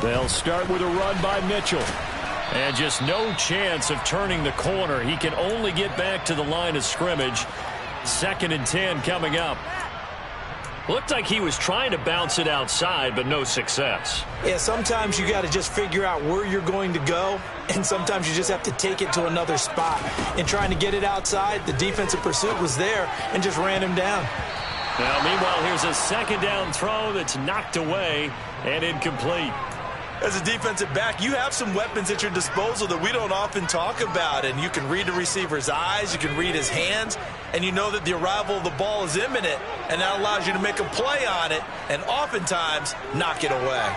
They'll start with a run by Mitchell. And just no chance of turning the corner. He can only get back to the line of scrimmage. 2nd and 10 coming up. Looked like he was trying to bounce it outside, but no success. Yeah, sometimes you got to just figure out where you're going to go, and sometimes you just have to take it to another spot. In trying to get it outside, the defensive pursuit was there and just ran him down. Now, meanwhile, here's a 2nd down throw that's knocked away and incomplete. As a defensive back, you have some weapons at your disposal that we don't often talk about, and you can read the receiver's eyes, you can read his hands, and you know that the arrival of the ball is imminent, and that allows you to make a play on it and oftentimes knock it away.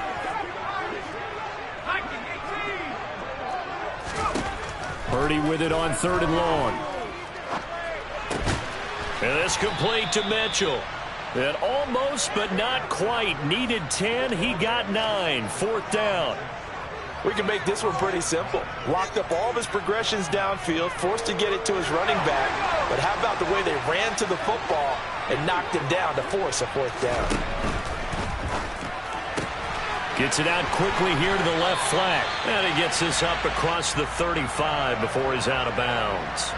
Purdy with it on 3rd and long. And this complete to Mitchell. And almost but not quite needed 10. He got 9. 4th down. We can make this one pretty simple. Locked up all of his progressions downfield, forced to get it to his running back. But how about the way they ran to the football and knocked him down to force a 4th down? Gets it out quickly here to the left flat. And he gets this up across the 35 before he's out of bounds.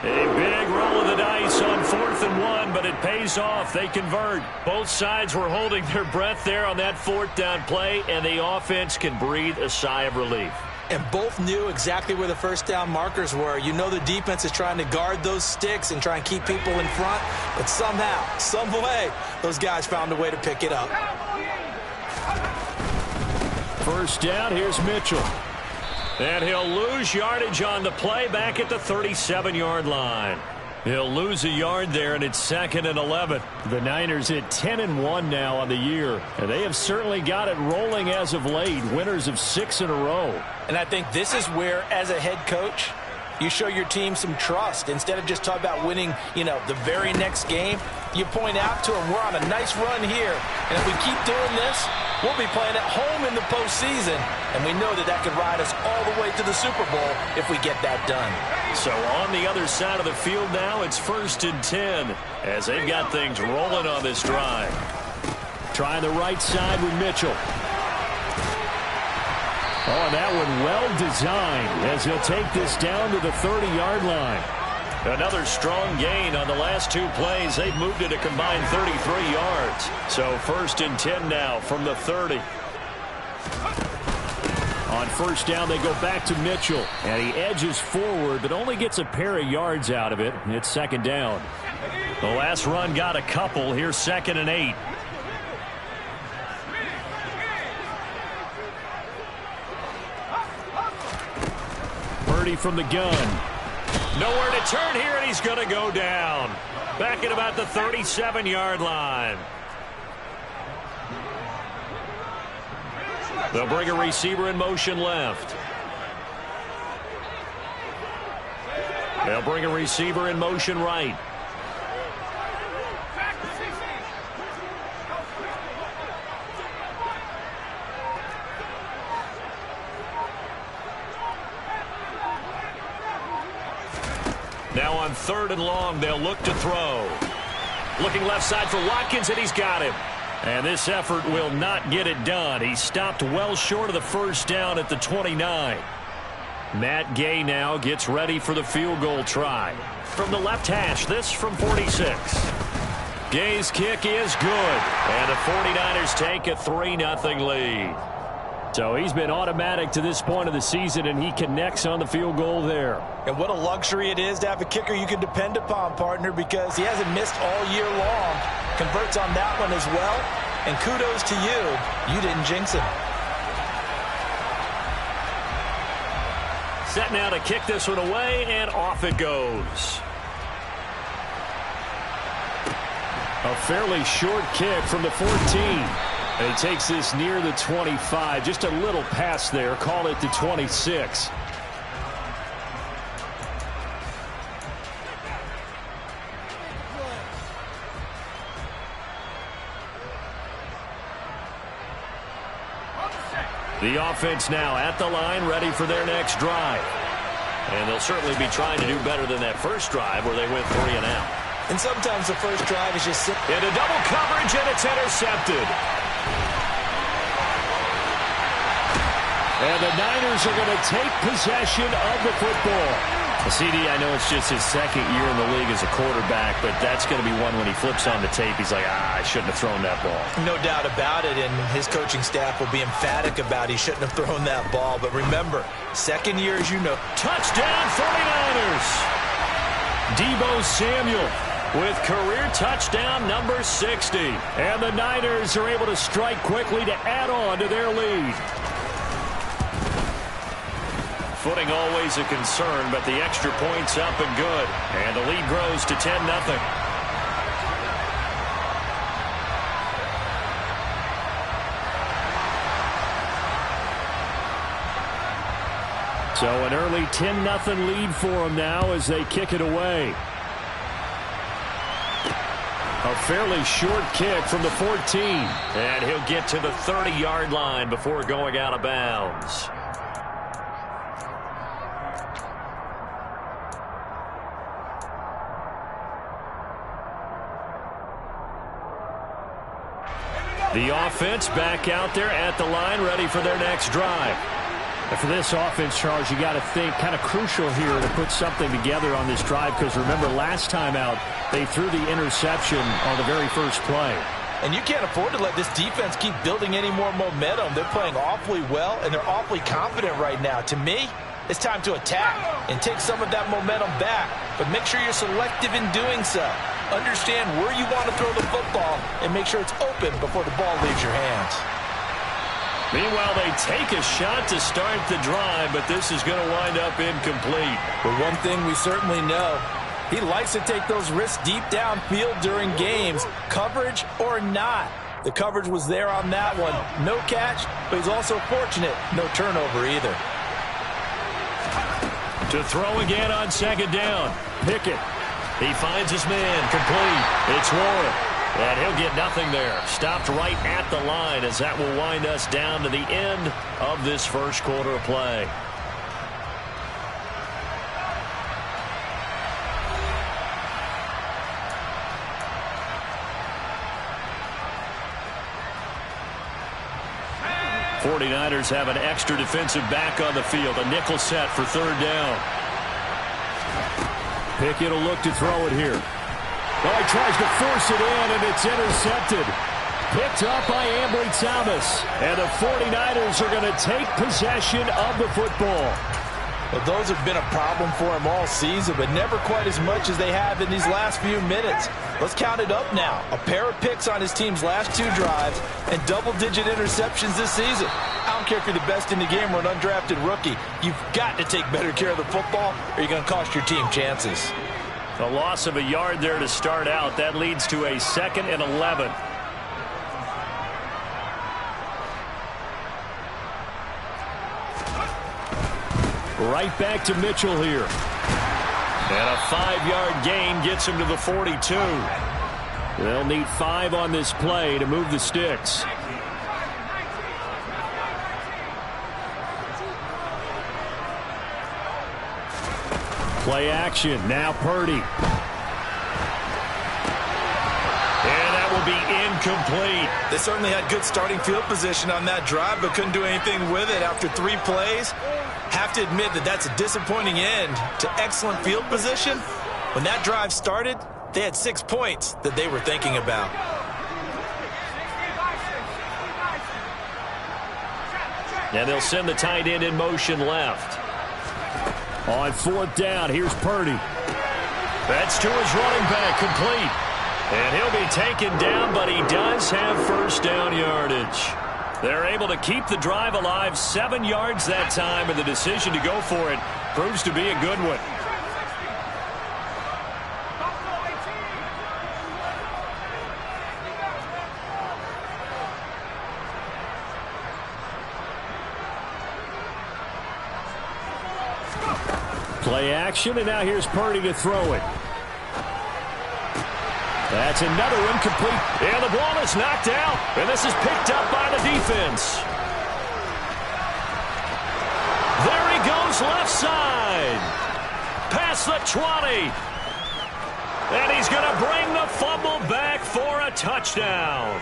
A big roll of the dice on 4th and 1, but it pays off. They convert. Both sides were holding their breath there on that 4th down play, and the offense can breathe a sigh of relief. And both knew exactly where the 1st down markers were. You know the defense is trying to guard those sticks and try and keep people in front, but somehow, some way, those guys found a way to pick it up. 1st down, here's Mitchell. And he'll lose yardage on the play back at the 37-yard line. He'll lose a yard there, and it's 2nd and 11. The Niners at 10-1 now on the year, and they have certainly got it rolling as of late, winners of 6 in a row. And I think this is where, as a head coach, you show your team some trust. Instead of just talking about winning, the very next game, you point out to them, we're on a nice run here, and if we keep doing this, we'll be playing at home in the postseason, and we know that that could ride us all the way to the Super Bowl if we get that done. So on the other side of the field now, it's 1st and 10 as they've got things rolling on this drive. Trying the right side with Mitchell. Oh, that one well designed as he'll take this down to the 30-yard line. Another strong gain on the last 2 plays. They've moved it a combined 33 yards. So 1st and 10 now from the 30. On 1st down, they go back to Mitchell. And he edges forward, but only gets a pair of yards out of it. It's 2nd down. The last run got a couple. Here's 2nd and 8. Purdy from the gun. Nowhere to turn here, and he's going to go down. Back at about the 37-yard line. They'll bring a receiver in motion left. They'll bring a receiver in motion right. Now on 3rd and long, they'll look to throw. Looking left side for Watkins, and he's got him. And this effort will not get it done. He stopped well short of the 1st down at the 29. Matt Gay now gets ready for the field goal try. From the left hash, this from 46. Gay's kick is good. And the 49ers take a 3-0 lead. So he's been automatic to this point of the season, and he connects on the field goal there. And what a luxury it is to have a kicker you can depend upon, partner, because he hasn't missed all year long. Converts on that one as well. And kudos to you. You didn't jinx him. Set now to kick this one away, and off it goes. A fairly short kick from the 14. And he takes this near the 25. Just a little pass there. Call it the 26. The offense now at the line, ready for their next drive. And they'll certainly be trying to do better than that first drive where they went 3 and out. And sometimes the first drive is just... Into double coverage, and it's intercepted. And the Niners are going to take possession of the football. CD, I know it's just his second year in the league as a quarterback, but that's going to be one when he flips on the tape, he's like, I shouldn't have thrown that ball. No doubt about it, and his coaching staff will be emphatic about he shouldn't have thrown that ball. But remember, second year, as you know. Touchdown 49ers! Deebo Samuel with career touchdown number 60. And the Niners are able to strike quickly to add on to their lead. Footing always a concern, but the extra point's up and good. And the lead grows to 10-0. So an early 10-0 lead for them now as they kick it away. A fairly short kick from the 14. And he'll get to the 30-yard line before going out of bounds. The offense back out there at the line, ready for their next drive. And for this offense, Charles, you got to think kind of crucial here to put something together on this drive, because remember last time out they threw the interception on the very first play. And you can't afford to let this defense keep building any more momentum. They're playing awfully well, and they're awfully confident right now. To me, it's time to attack and take some of that momentum back, but make sure you're selective in doing so. Understand where you want to throw the football and make sure it's open before the ball leaves your hands. Meanwhile, they take a shot to start the drive, but this is going to wind up incomplete. But one thing we certainly know, he likes to take those risks deep downfield during games, coverage or not. The coverage was there on that one. No catch, but he's also fortunate. No turnover either. To throw again on second down. Pickett. He finds his man, complete. It's Warren. And he'll get nothing there. Stopped right at the line as that will wind us down to the end of this first quarter of play. '49ers have an extra defensive back on the field. A nickel set for third down. Pickett will look to throw it here. Well, he tries to force it in, and it's intercepted. Picked up by Ambry Thomas. And the 49ers are going to take possession of the football. Well, those have been a problem for him all season, but never quite as much as they have in these last few minutes. Let's count it up now. A pair of picks on his team's last two drives and double-digit interceptions this season. I don't care if you're the best in the game or an undrafted rookie. You've got to take better care of the football or you're going to cost your team chances. A loss of a yard there to start out. That leads to a 2nd and 11. Right back to Mitchell here. And a 5-yard gain gets him to the 42. They'll need 5 on this play to move the sticks. Play action. Now Purdy. And that will be incomplete. They certainly had good starting field position on that drive, but couldn't do anything with it after 3 plays. Have to admit that that's a disappointing end to excellent field position. When that drive started, they had 6 points that they were thinking about. And they'll send the tight end in motion left. On 4th down, here's Purdy. That's to his running back, complete. And he'll be taken down, but he does have first down yardage. They're able to keep the drive alive, 7 yards that time, and the decision to go for it proves to be a good one. Play action, and now here's Purdy to throw it. That's another incomplete, and the ball is knocked out, and this is picked up by the defense. There he goes left side. Past the 20. And he's going to bring the fumble back for a touchdown.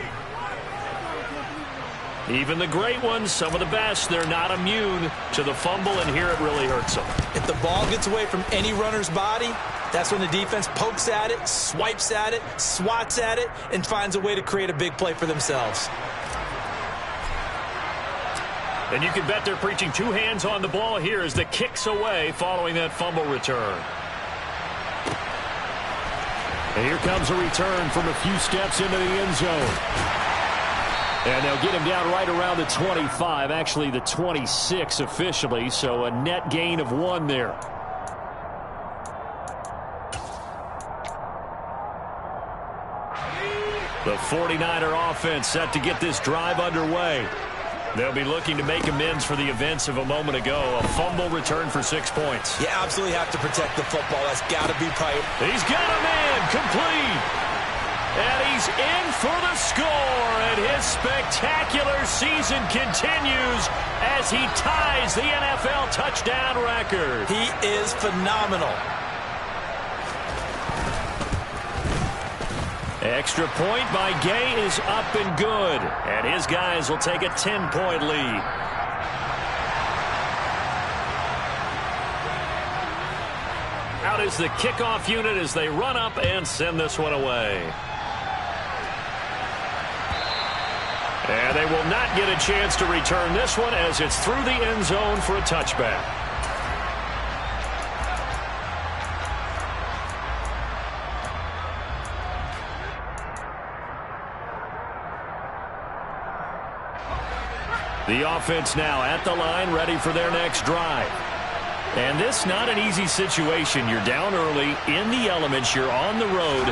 Even the great ones, some of the best, they're not immune to the fumble, and here it really hurts them. If the ball gets away from any runner's body, that's when the defense pokes at it, swipes at it, swats at it, and finds a way to create a big play for themselves. And you can bet they're preaching two hands on the ball here as the kick's away following that fumble return. And here comes a return from a few steps into the end zone. And they'll get him down right around the 25, actually the 26 officially, so a net gain of 1 there. The 49er offense set to get this drive underway. They'll be looking to make amends for the events of a moment ago. A fumble return for 6 points. You absolutely have to protect the football. That's got to be priority. He's got a man complete. And he's in for the score, and his spectacular season continues as he ties the NFL touchdown record. He is phenomenal. Extra point by Gay is up and good, and his guys will take a 10-point lead. Out is the kickoff unit as they run up and send this one away. And they will not get a chance to return this one as it's through the end zone for a touchback. The offense now at the line, ready for their next drive. And this not an easy situation. You're down early, in the elements, you're on the road.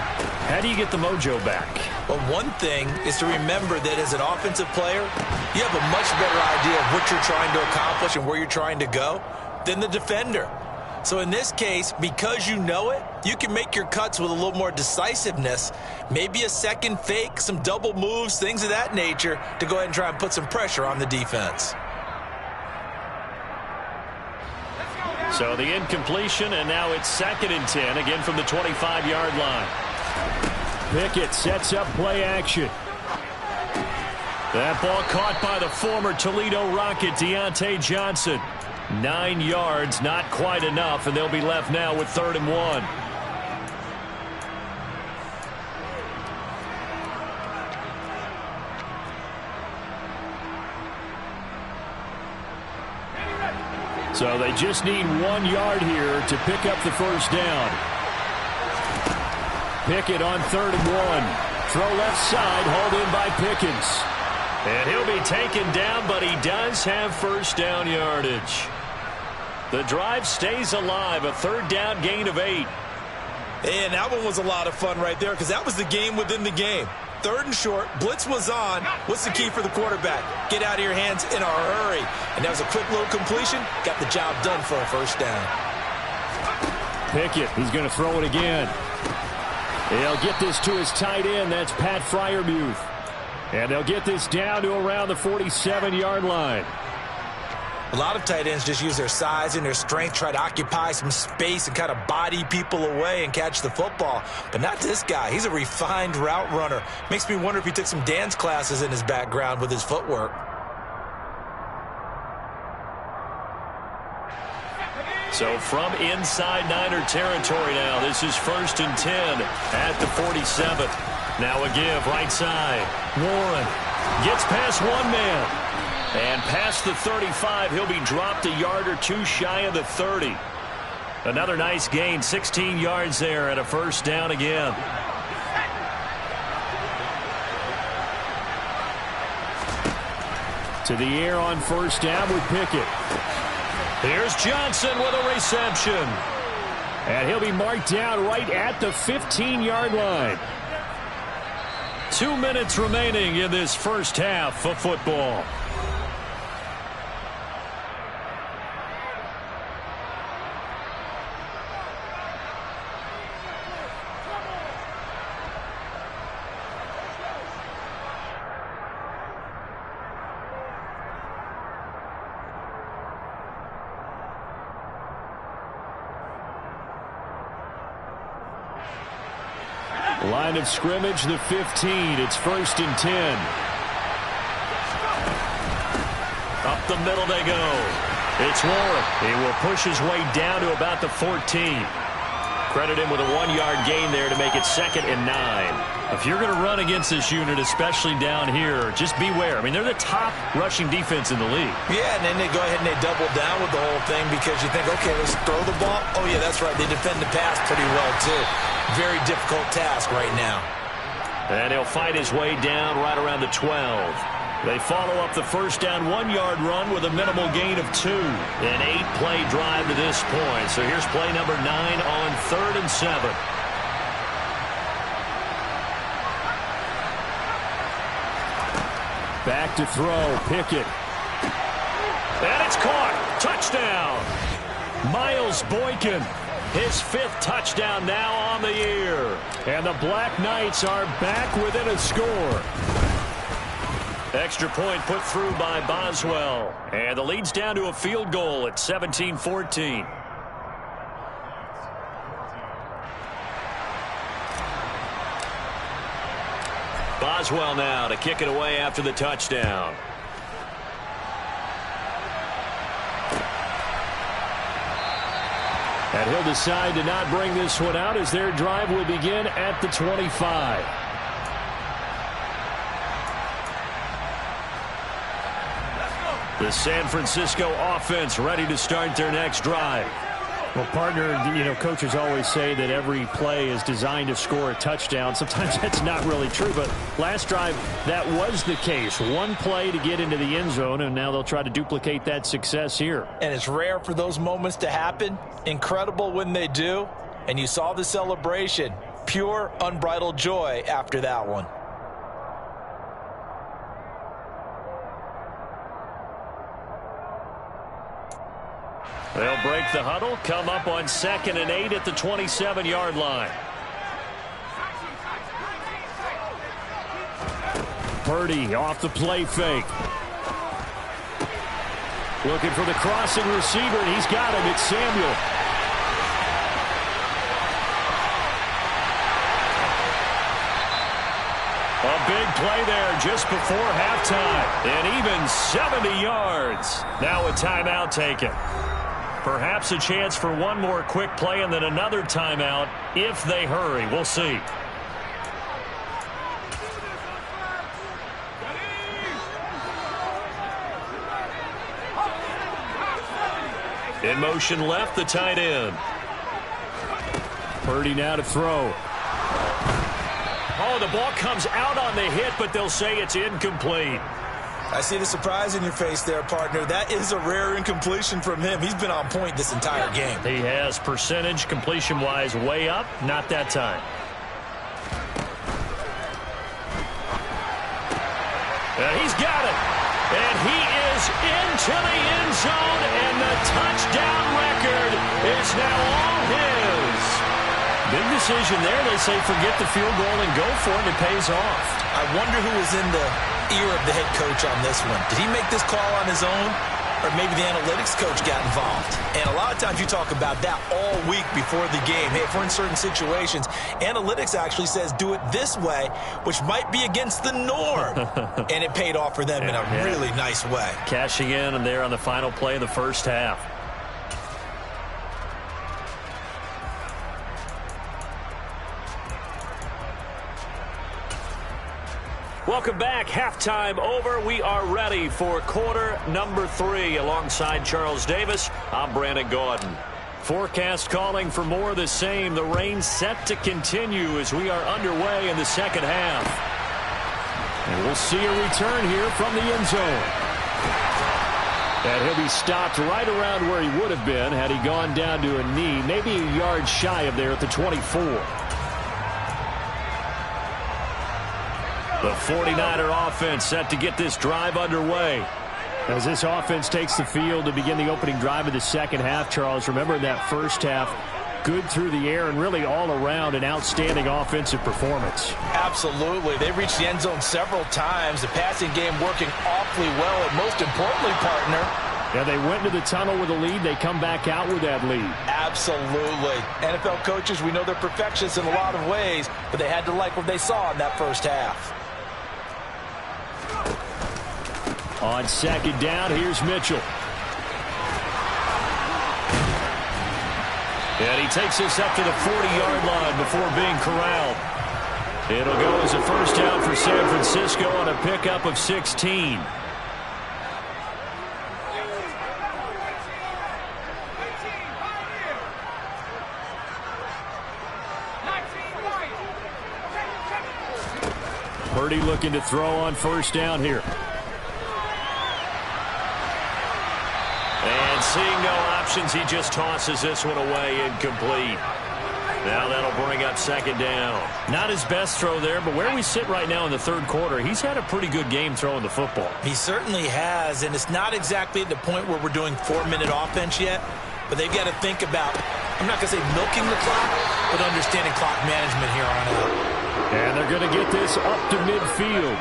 How do you get the mojo back? Well, one thing is to remember that as an offensive player, you have a much better idea of what you're trying to accomplish and where you're trying to go than the defender. So in this case, because you know it, you can make your cuts with a little more decisiveness, maybe a second fake, some double moves, things of that nature, to go ahead and try and put some pressure on the defense. So the incompletion, and now it's 2nd and 10, again from the 25-yard line. Pickett sets up play action. That ball caught by the former Toledo Rocket, Deontay Johnson. 9 yards, not quite enough, and they'll be left now with 3rd and 1. So they just need 1 yard here to pick up the first down. Pickett on 3rd and 1. Throw left side, hauled in by Pickens. And he'll be taken down, but he does have first down yardage. The drive stays alive, a 3rd down gain of 8. And that one was a lot of fun right there because that was the game within the game. 3rd and short, blitz was on. What's the key for the quarterback? Get out of your hands in a hurry. And that was a quick little completion. Got the job done for a first down. Pickett, he's going to throw it again. He'll get this to his tight end. That's Pat Freiermuth. And they'll get this down to around the 47-yard line. A lot of tight ends just use their size and their strength, try to occupy some space and kind of body people away and catch the football. But not this guy. He's a refined route runner. Makes me wonder if he took some dance classes in his background with his footwork. So from inside Niner territory now, this is 1st and 10 at the 47. Now a give right side. Warren gets past one man. And past the 35, he'll be dropped a yard or two shy of the 30. Another nice gain, 16 yards there and a first down again. To the air on first down with Pickett. Here's Johnson with a reception. And he'll be marked down right at the 15-yard line. 2 minutes remaining in this first half of football. Line of scrimmage, the 15. It's 1st and 10. Up the middle they go. It's Warren. He will push his way down to about the 14. Credit him with a 1-yard gain there to make it 2nd and 9. If you're going to run against this unit, especially down here, just beware. I mean, they're the top rushing defense in the league. Yeah, and then they go ahead and they double down with the whole thing because you think, okay, let's throw the ball. Oh, yeah, that's right. They defend the pass pretty well, too. Very difficult task right now. And he'll fight his way down right around the 12. They follow up the first down 1-yard run with a minimal gain of 2. An 8-play drive to this point. So here's play number 9 on 3rd and 7. Back to throw. Pickett. And it's caught. Touchdown. Miles Boykin. His 5th touchdown now on the year. And the Black Knights are back within a score. Extra point put through by Boswell. And the lead's down to a field goal at 17-14. Boswell now to kick it away after the touchdown. And he'll decide to not bring this one out as their drive will begin at the 25. The San Francisco offense ready to start their next drive. Well, partner, coaches always say that every play is designed to score a touchdown. Sometimes that's not really true, but last drive, that was the case. One play to get into the end zone, and now they'll try to duplicate that success here. And it's rare for those moments to happen. Incredible when they do. And you saw the celebration. Pure, unbridled joy after that one. They'll break the huddle, come up on 2nd and 8 at the 27-yard line. Purdy off the play fake. Looking for the crossing receiver, and he's got him. It's Samuel. A big play there just before halftime. And even 70 yards. Now a timeout taken. Perhaps a chance for one more quick play and then another timeout if they hurry. We'll see. In motion left, the tight end. Purdy now to throw. Oh, the ball comes out on the hit, but they'll say it's incomplete. I see the surprise in your face there, partner. That is a rare incompletion from him. He's been on point this entire game. He has percentage completion-wise way up. Not that time. And he's got it. And he is into the end zone, and the touchdown record is now all his. Big decision there. They say forget the field goal and go for it. It pays off. I wonder who was in the ear of the head coach on this one. Did he make this call on his own, or maybe the analytics coach got involved? And a lot of times you talk about that all week before the game. Hey, if we're in certain situations, analytics actually says do it this way, which might be against the norm. And it paid off for them in a really nice way. Cashing in and there on the final play of the first half. Welcome back. Halftime over. We are ready for quarter number 3. Alongside Charles Davis, I'm Brandon Gaudin. Forecast calling for more of the same. The rain set to continue as we are underway in the second half. And we'll see a return here from the end zone. And he'll be stopped right around where he would have been had he gone down to a knee, maybe a yard shy of there at the 24. The 49er offense set to get this drive underway. As this offense takes the field to begin the opening drive of the second half, Charles, remember in that first half, good through the air and really all around an outstanding offensive performance. Absolutely. They reached the end zone several times. The passing game working awfully well, and most importantly, partner, yeah, they went into the tunnel with a lead. They come back out with that lead. Absolutely. NFL coaches, we know they're perfectionists in a lot of ways, but they had to like what they saw in that first half. On second down, here's Mitchell. And he takes this up to the 40-yard line before being corralled. It'll go as a first down for San Francisco on a pickup of 16. Purdy looking to throw on first down here. And seeing no options, he just tosses this one away, incomplete. Now that'll bring up second down. Not his best throw there, but where we sit right now in the third quarter, he's had a pretty good game throwing the football. He certainly has, and it's not exactly at the point where we're doing 4-minute offense yet, but they've got to think about, I'm not going to say milking the clock, but understanding clock management here on out. And they're going to get this up to midfield.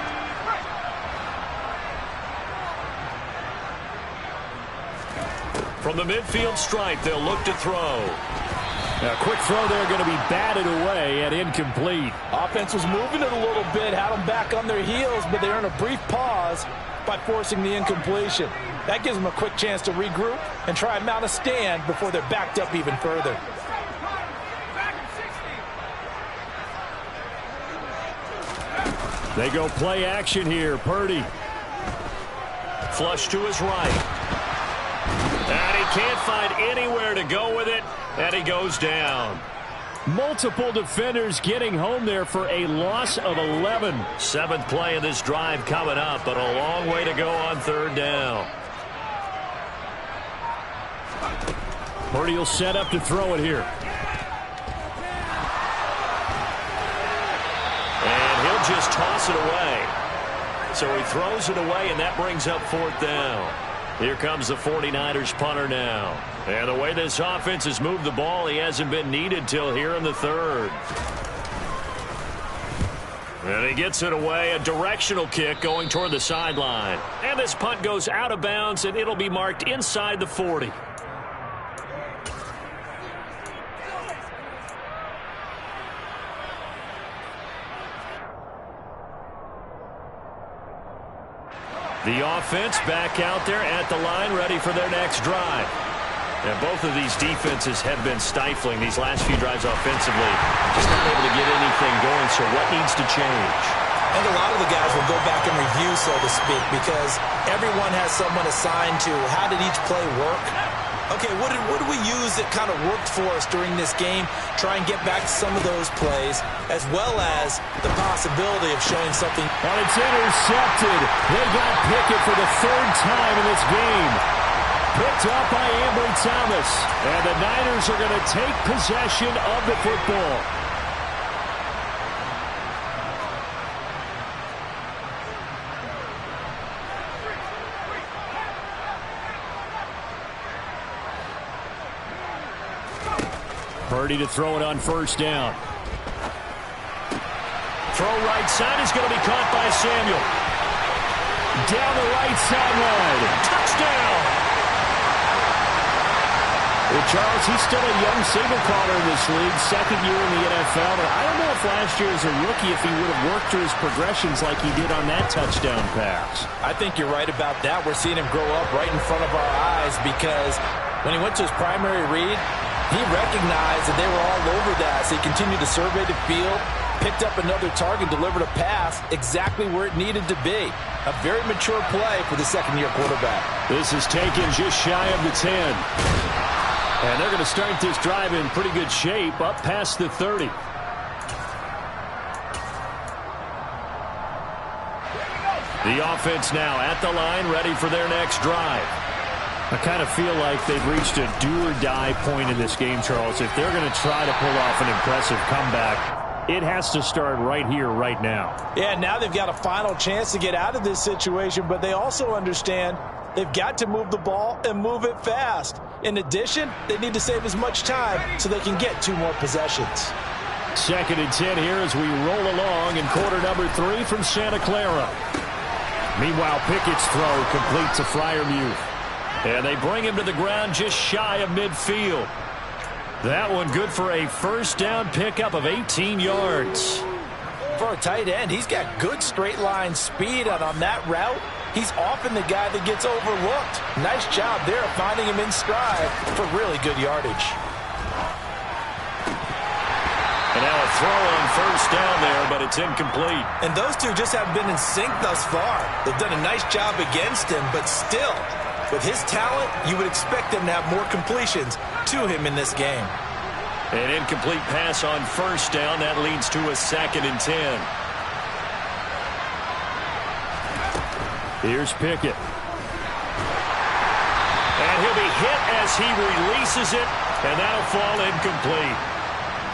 From the midfield stripe, they'll look to throw. A quick throw there going to be batted away and incomplete. Offense was moving it a little bit, had them back on their heels, but they're in a brief pause by forcing the incompletion. That gives them a quick chance to regroup and try and mount a stand before they're backed up even further. They go play action here. Purdy. Flush to his right. And he can't find anywhere to go with it, and he goes down. Multiple defenders getting home there for a loss of 11. Seventh play of this drive coming up, but a long way to go on third down. Purdy will set up to throw it here. And he'll just toss it away. So he throws it away, and that brings up fourth down. Here comes the 49ers punter now. And the way this offense has moved the ball, he hasn't been needed till here in the third. And he gets it away, a directional kick going toward the sideline. And this punt goes out of bounds, and it'll be marked inside the 40. The offense back out there at the line, ready for their next drive. And both of these defenses have been stifling these last few drives offensively. Just not able to get anything going, so what needs to change? I think a lot of the guys will go back and review, so to speak, because everyone has someone assigned to how did each play work. Okay, what did we use that kind of worked for us during this game? Try and get back to some of those plays, as well as the possibility of showing something. And it's intercepted. They got Pickett for the third time in this game. Picked up by Ambry Thomas. And the Niners are going to take possession of the football. Purdy to throw it on first down. Throw right side is going to be caught by Samuel. Down the right sideline. Touchdown. Well, Charles, he's still a young signal caller in this league, second year in the NFL. But I don't know if last year as a rookie if he would have worked through his progressions like he did on that touchdown pass. I think you're right about that. We're seeing him grow up right in front of our eyes because when he went to his primary read, he recognized that they were all over that, so he continued to survey the field, picked up another target, delivered a pass exactly where it needed to be. A very mature play for the second-year quarterback. This is taken just shy of the 10. And they're going to start this drive in pretty good shape, up past the 30. The offense now at the line, ready for their next drive. I kind of feel like they've reached a do-or-die point in this game, Charles. If they're going to try to pull off an impressive comeback, it has to start right here, right now. Yeah, now they've got a final chance to get out of this situation, but they also understand they've got to move the ball and move it fast. In addition, they need to save as much time so they can get 2 more possessions. Second and 10 here as we roll along in quarter number 3 from Santa Clara. Meanwhile, Pickett's throw complete to Freiermuth. And they bring him to the ground just shy of midfield. That one good for a first down pickup of 18 yards. For a tight end, he's got good straight line speed, and on that route, he's often the guy that gets overlooked. Nice job there finding him in stride for really good yardage. And now a throw on first down there, but it's incomplete. And those two just haven't been in sync thus far. They've done a nice job against him, but still, with his talent, you would expect them to have more completions to him in this game. An incomplete pass on first down. That leads to a 2nd and 10. Here's Pickett. And he'll be hit as he releases it, and that'll fall incomplete.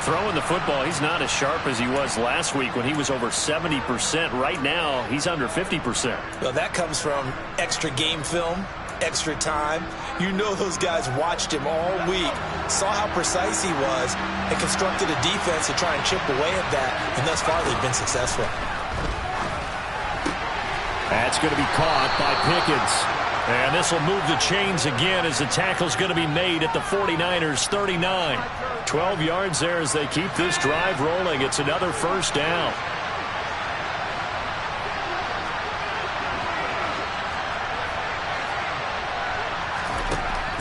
Throwing the football, he's not as sharp as he was last week when he was over 70%. Right now, he's under 50%. Well, that comes from extra game film, extra time. You know those guys watched him all week, saw how precise he was, and constructed a defense to try and chip away at that, and thus far they've been successful. That's going to be caught by Pickens. And this will move the chains again as the tackle's going to be made at the 49ers' 39. 12 yards there as they keep this drive rolling. It's another first down.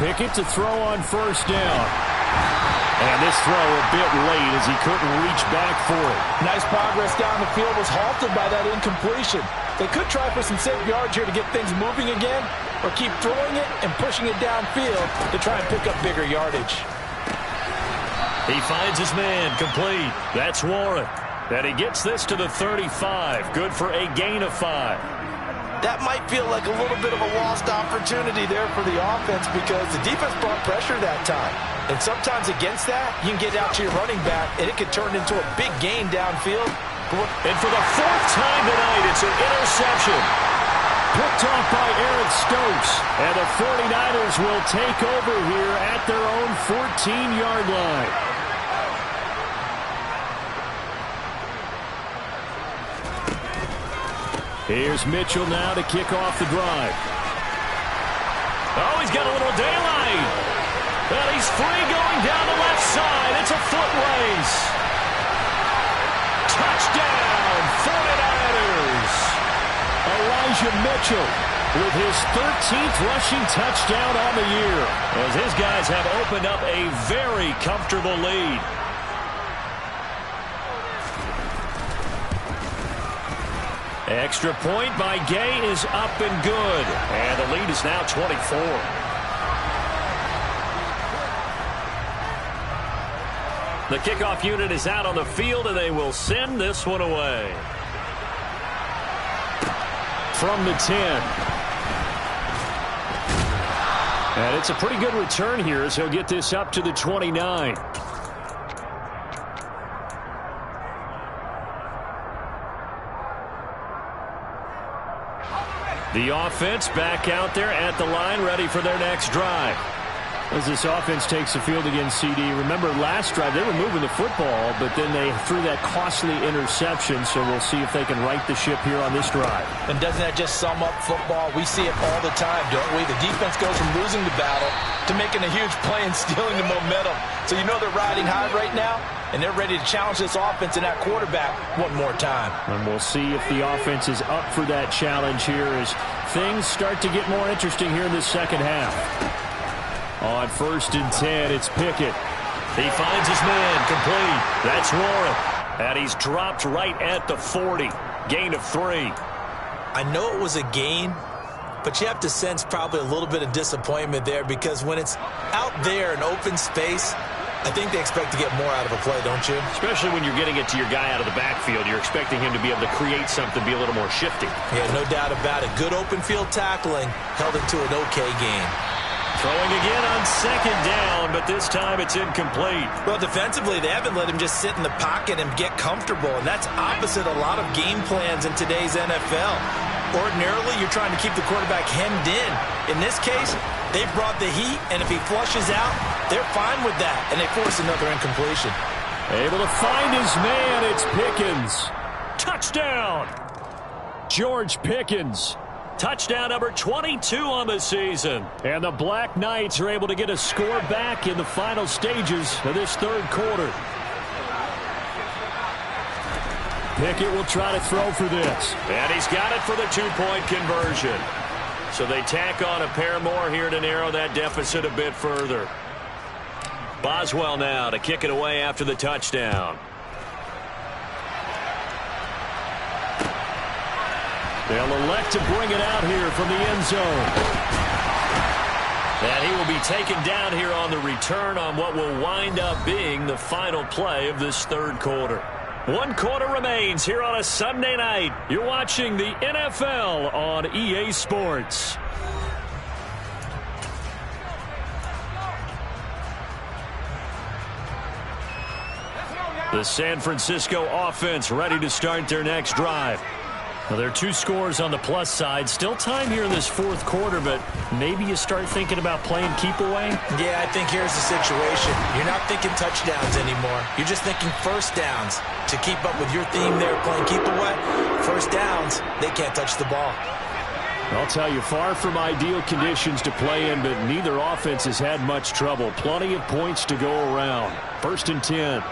Pickett to throw on first down. And this throw a bit late as he couldn't reach back for it. Nice progress down the field was halted by that incompletion. They could try for some safe yards here to get things moving again, or keep throwing it and pushing it downfield to try and pick up bigger yardage. He finds his man complete. That's Warren. And he gets this to the 35. Good for a gain of 5. That might feel like a little bit of a lost opportunity there for the offense because the defense brought pressure that time. And sometimes against that, you can get out to your running back, and it could turn into a big gain downfield. And for the 4th time tonight, it's an interception. Picked off by Eric Stokes. And the 49ers will take over here at their own 14-yard line. Here's Mitchell now to kick off the drive. Oh, he's got a little daylight. Well, he's free going down the left side. It's a foot race. Touchdown, 49ers. Elijah Mitchell with his 13th rushing touchdown on the year, as his guys have opened up a very comfortable lead. Extra point by Gay is up and good. And the lead is now 24. The kickoff unit is out on the field, and they will send this one away. From the 10. And it's a pretty good return here as he'll get this up to the 29. The offense back out there at the line, ready for their next drive. As this offense takes the field against CD, remember last drive they were moving the football, but then they threw that costly interception, so we'll see if they can right the ship here on this drive. And doesn't that just sum up football? We see it all the time, don't we? The defense goes from losing the battle to making a huge play and stealing the momentum. So you know they're riding high right now, and they're ready to challenge this offense and that quarterback one more time. And we'll see if the offense is up for that challenge here as things start to get more interesting here in the second half. On 1st and 10, it's Pickett. He finds his man complete. That's Warren. And he's dropped right at the 40. Gain of 3. I know it was a gain, but you have to sense probably a little bit of disappointment there because when it's out there in open space, I think they expect to get more out of a play, don't you? Especially when you're getting it to your guy out of the backfield. You're expecting him to be able to create something, be a little more shifty. Yeah, no doubt about it. Good open field tackling held it to an okay game. Throwing again on 2nd down, but this time it's incomplete. Well, defensively, they haven't let him just sit in the pocket and get comfortable, and that's opposite a lot of game plans in today's NFL. Ordinarily, you're trying to keep the quarterback hemmed in. In this case, they've brought the heat, and if he flushes out, they're fine with that, and they force another incompletion. Able to find his man, it's Pickens. Touchdown! George Pickens. Touchdown number 22 on the season. And the Black Knights are able to get a score back in the final stages of this 3rd quarter. Pickett will try to throw for this. And he's got it for the two-point conversion. So they tack on a pair more here to narrow that deficit a bit further. Boswell now to kick it away after the touchdown. They'll elect to bring it out here from the end zone. And he will be taken down here on the return on what will wind up being the final play of this third quarter. 1 quarter remains here on a Sunday night. You're watching the NFL on EA Sports. The San Francisco offense ready to start their next drive. Well, there are 2 scores on the plus side. Still time here in this fourth quarter, but maybe you start thinking about playing keep away? Yeah, I think here's the situation. You're not thinking touchdowns anymore. You're just thinking first downs. To keep up with your theme there, playing keep away, first downs, they can't touch the ball. I'll tell you, far from ideal conditions to play in, but neither offense has had much trouble. Plenty of points to go around. 1st and 10.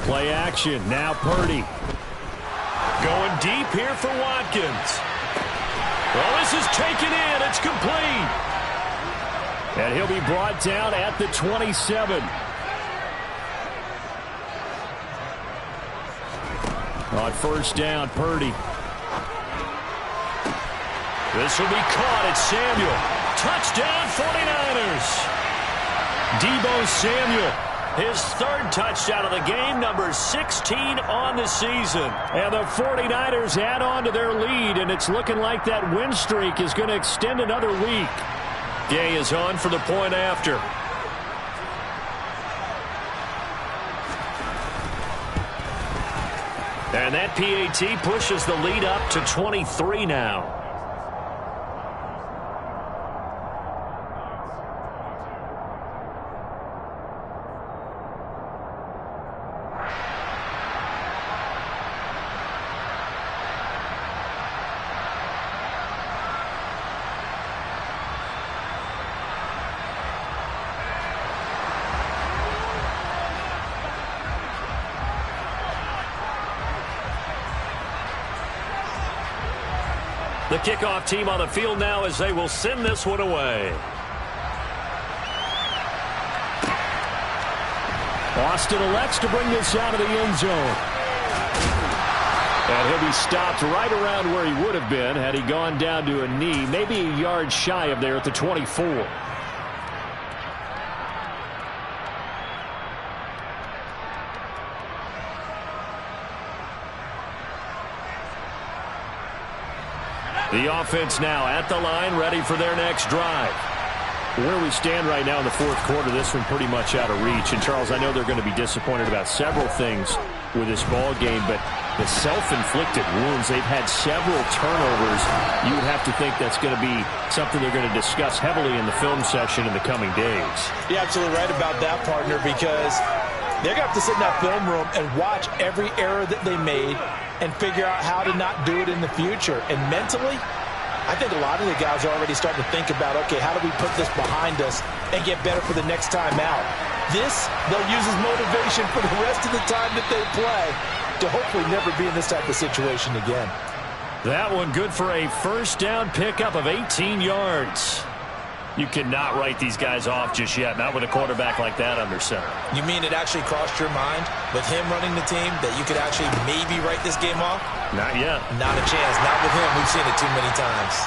Play action. Now Purdy. Going deep here for Watkins. Well, this is taken in. It's complete. And he'll be brought down at the 27. On first down, Purdy. This will be caught at Samuel. Touchdown, 49ers. Deebo Samuel. His 3rd touchdown of the game, number 16 on the season. And the 49ers add on to their lead, and it's looking like that win streak is going to extend another week. Gay is on for the point after. And that PAT pushes the lead up to 23 now. The kickoff team on the field now as they will send this one away. Austin elects to bring this out of the end zone. And he'll be stopped right around where he would have been had he gone down to a knee, maybe a yard shy of there at the 24. The offense now at the line, ready for their next drive. Where we stand right now in the fourth quarter, this one pretty much out of reach. And, Charles, I know they're going to be disappointed about several things with this ball game, but the self-inflicted wounds, they've had several turnovers. You would have to think that's going to be something they're going to discuss heavily in the film session in the coming days. You're absolutely right about that, partner, because they're going to have to sit in that film room and watch every error that they made and figure out how to not do it in the future. And mentally, I think a lot of the guys are already starting to think about, okay, how do we put this behind us and get better for the next time out? This, they'll use as motivation for the rest of the time that they play to hopefully never be in this type of situation again. That one good for a first down pickup of 18 yards. You cannot write these guys off just yet, not with a quarterback like that under center. You mean it actually crossed your mind with him running the team that you could actually maybe write this game off? Not yet. Not a chance. Not with him. We've seen it too many times.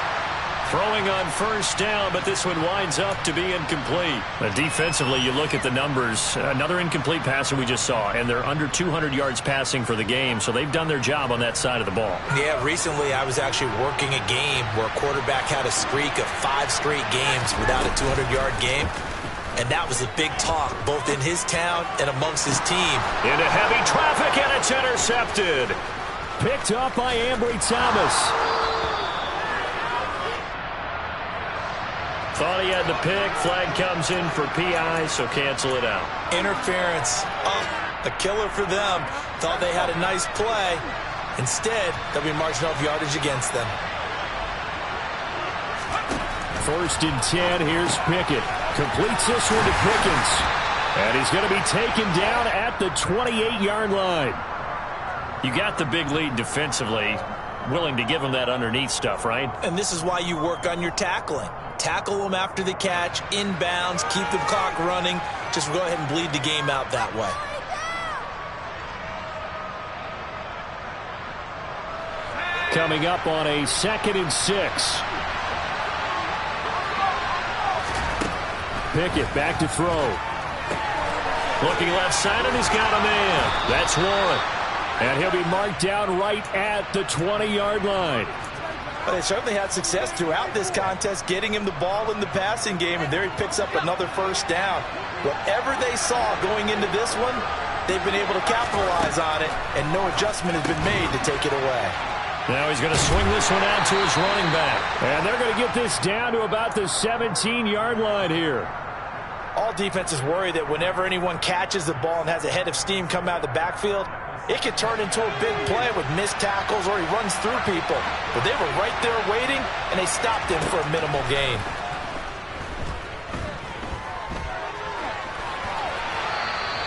Throwing on first down, but this one winds up to be incomplete. Defensively, you look at the numbers. Another incomplete pass that we just saw, and they're under 200 yards passing for the game, so they've done their job on that side of the ball. Yeah, recently I was actually working a game where a quarterback had a streak of 5 straight games without a 200-yard game, and that was a big talk both in his town and amongst his team. Into heavy traffic, and it's intercepted. Picked up by Ambry Thomas. Thought he had the pick. Flag comes in for PI, so cancel it out. Interference. Oh, a killer for them. Thought they had a nice play. Instead, they'll be marching off yardage against them. First and 10. Here's Pickett. Completes this one to Pickens. And he's going to be taken down at the 28-yard line. You got the big lead defensively. Willing to give him that underneath stuff, right? And this is why you work on your tackling. Tackle them after the catch, inbounds, keep the clock running. Just go ahead and bleed the game out that way. Coming up on a 2nd and 6. Pickett back to throw. Looking left side, and he's got a man. That's Warren. And he'll be marked down right at the 20-yard line. But they certainly had success throughout this contest, getting him the ball in the passing game, and there he picks up another first down. Whatever they saw going into this one, they've been able to capitalize on it, and no adjustment has been made to take it away. Now he's going to swing this one out to his running back. And they're going to get this down to about the 17-yard line here. All defenses worry that whenever anyone catches the ball and has a head of steam come out of the backfield, it could turn into a big play with missed tackles or he runs through people. But they were right there waiting, and they stopped him for a minimal gain.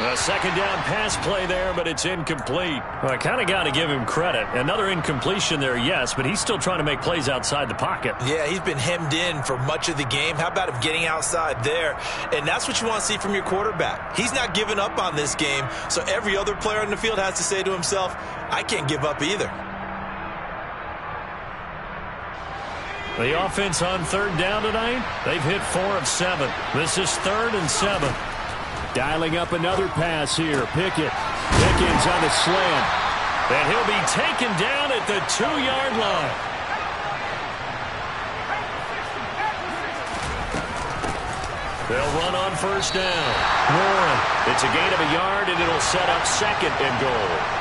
A second down pass play there, but it's incomplete. Well, I kind of got to give him credit. Another incompletion there, yes, but he's still trying to make plays outside the pocket. Yeah, he's been hemmed in for much of the game. How about him getting outside there? And that's what you want to see from your quarterback. He's not giving up on this game, so every other player on the field has to say to himself, I can't give up either. The offense on 3rd down tonight, they've hit 4 of 7. This is 3rd and 7. Dialing up another pass here. Pickens on the slant. And he'll be taken down at the 2-yard line. They'll run on first down. Warren. It's a gain of a yard, and it'll set up 2nd and goal.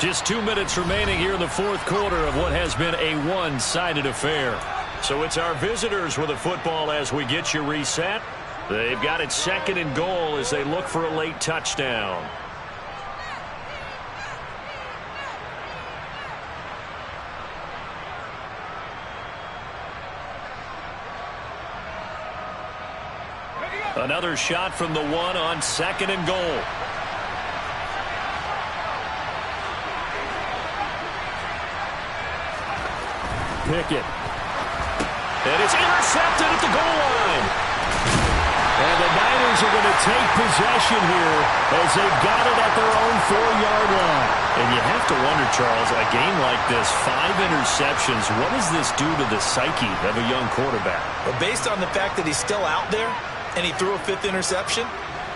Just 2 minutes remaining here in the 4th quarter of what has been a one-sided affair. So it's our visitors with the football as we get you reset. They've got it 2nd and goal as they look for a late touchdown. Another shot from the 1 on 2nd and goal. Pickett. And it's intercepted at the goal line. And the Niners are going to take possession here as they've got it at their own 4-yard line. And you have to wonder, Charles, a game like this, 5 interceptions, what does this do to the psyche of a young quarterback? But based on the fact that he's still out there and he threw a 5th interception,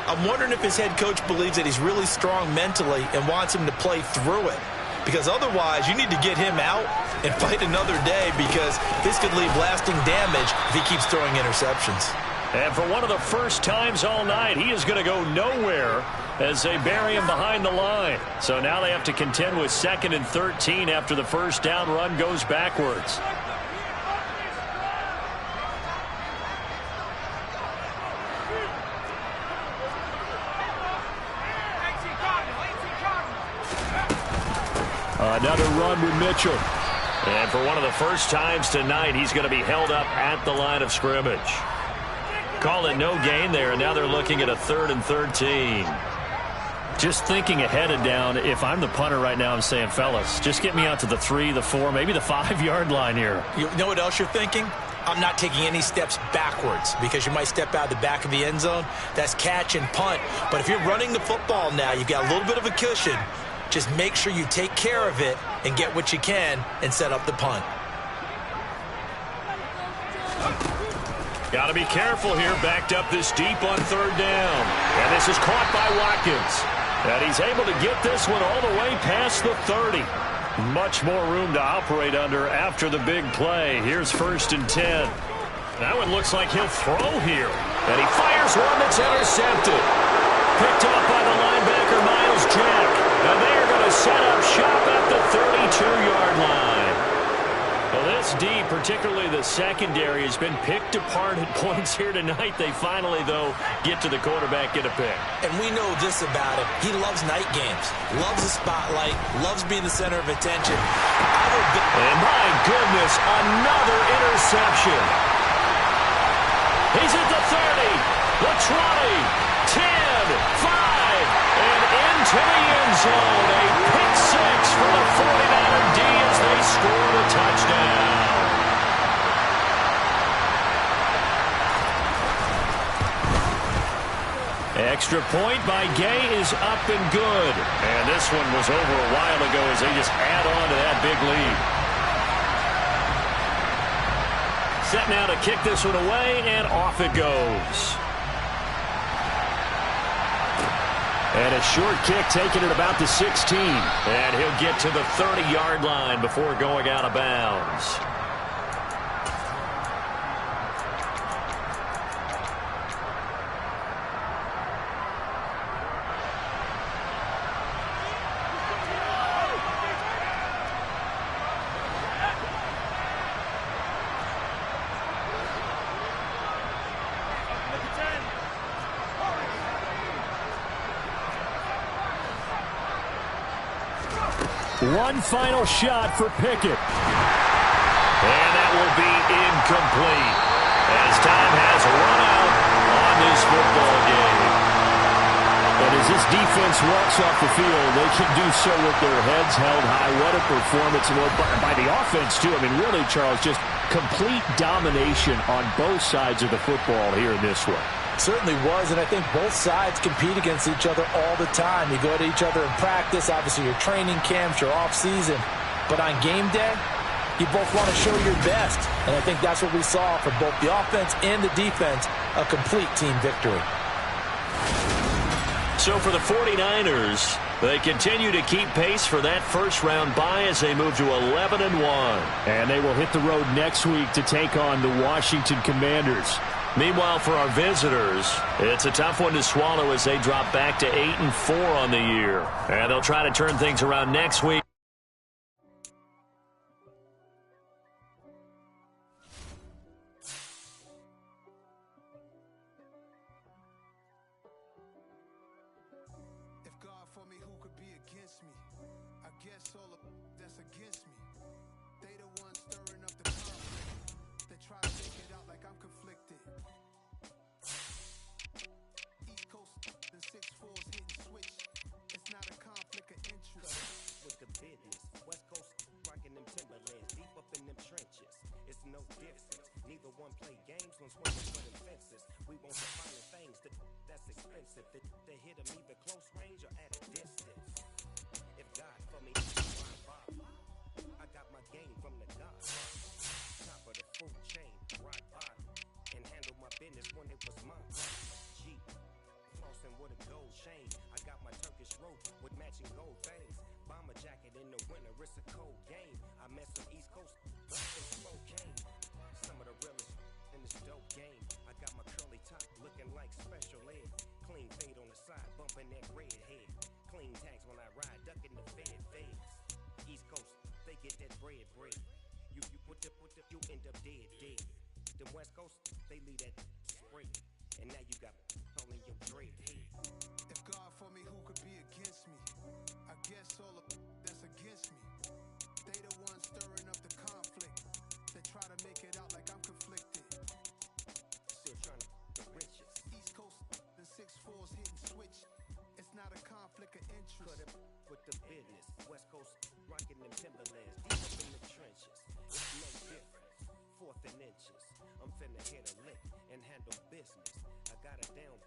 I'm wondering if his head coach believes that he's really strong mentally and wants him to play through it. Because otherwise, you need to get him out and fight another day, because this could leave lasting damage if he keeps throwing interceptions. And for one of the first times all night, he is going to go nowhere as they bury him behind the line. So now they have to contend with 2nd and 13 after the first down run goes backwards. Another run with Mitchell. And for one of the first times tonight, he's going to be held up at the line of scrimmage. Call it no gain there, and now they're looking at a 3rd and 13. Just thinking ahead of down, if I'm the punter right now, I'm saying, fellas, just get me out to the 3, the 4, maybe the 5-yard line here. You know what else you're thinking? I'm not taking any steps backwards, because you might step out of the back of the end zone. That's catch and punt. But if you're running the football now, you've got a little bit of a cushion. Just make sure you take care of it and get what you can and set up the punt. Got to be careful here, backed up this deep on 3rd down. And this is caught by Watkins. And he's able to get this one all the way past the 30. Much more room to operate under after the big play. Here's 1st and 10. That one looks like he'll throw here. And he fires one that's intercepted. Picked up by the linebacker, Miles Jack. And they are going to set up shop at the 32-yard line. Well, this D, particularly the secondary, has been picked apart at points here tonight. They finally, though, get to the quarterback, get a pick. And we know this about him. He loves night games, loves the spotlight, loves being the center of attention. And my goodness, another interception. He's at the 30, the 20, 10, 5, and into the end zone. A pick six for the 49er D as they score the touchdown. Extra point by Gay is up and good. And this one was over a while ago as they just add on to that big lead. Set now to kick this one away, and off it goes. And a short kick taken at about the 16. And he'll get to the 30-yard line before going out of bounds. One final shot for Pickett. And that will be incomplete as time has run out on this football game. And as this defense walks off the field, they can do so with their heads held high. What a performance by the offense, too. I mean, really, Charles, just complete domination on both sides of the football here in this one. Certainly was, and I think both sides compete against each other all the time. You go to each other in practice, obviously your training camps, your off-season. But on game day, you both want to show your best. And I think that's what we saw from both the offense and the defense, a complete team victory. So for the 49ers, they continue to keep pace for that first-round bye as they move to 11-1. And they will hit the road next week to take on the Washington Commanders. Meanwhile, for our visitors, it's a tough one to swallow as they drop back to 8-4 on the year. And they'll try to turn things around next week. If God for me, who could be against me? I guess all of that's against me. They the ones stirring up the conflict. They try to make it out like I'm conflicted. East Coast and 6-4s hitting switch. It's not a conflict of interest. With the business, West Coast rocking them Timberlands, deep up in them trenches. It's no difference. Neither one play games, one's swinging for them fences. We won't define things that's expensive. They hit them either close range or at a distance. If God for me, why bother? I got my game from the God. Top of the food chain, rock bottom, and handle my business when it was my Jeep, flossing with a gold chain. I got my Turkish rope with matching gold things. Bomber jacket in the winter, it's a cold game. I met some East Coast, cocaine. Some of the realest in this dope game. I got my curly top looking like special ed. Clean fade on the side, bumping that red head. Clean tags when I ride, ducking the feds. East Coast, they get that bread. You you end up dead. Them West Coast, they leave that spray. And now you got all in your dread head. If God for me, who could be against me? I guess all of that's against me. They the ones stirring up the conflict. They try to make it out like I'm conflicted. Still trying to the riches. East Coast and 6-4s hitting switch. It's not a conflict of interest. Cut it with the business. West Coast rocking them Timberlands, deep up in the trenches. It's no difference. Fourth and inches. I'm finna hit a lick and handle business. I got her down,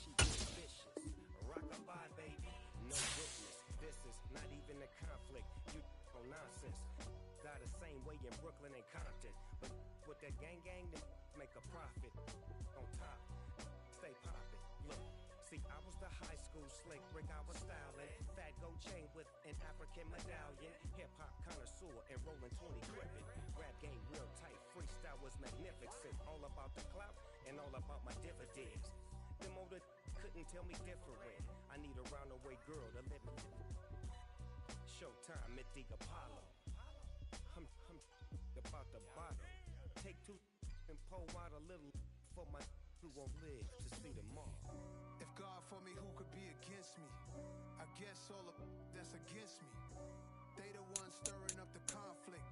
she get vicious. Rock-a-bye, baby, no witness. This is not even a conflict. You on nonsense. Got the same way in Brooklyn and Compton. But with that gang, they make a profit. On top, stay poppin'. Look, see, I was the high school slick Rick, I was styling. Fat gold chain with an African medallion. Hip-hop connoisseur and rolling 20 gripping. Rap game real tight, freestyle was magnificent. All about the clout and all about my dividends. Them older couldn't tell me different. I need a roundaway girl to live in. Showtime at the Apollo. I'm about the bottle. Take two and pour out a little for my who won't live to see tomorrow. If God for me, who could be against me? I guess all of that's against me. They the ones stirring up the conflict.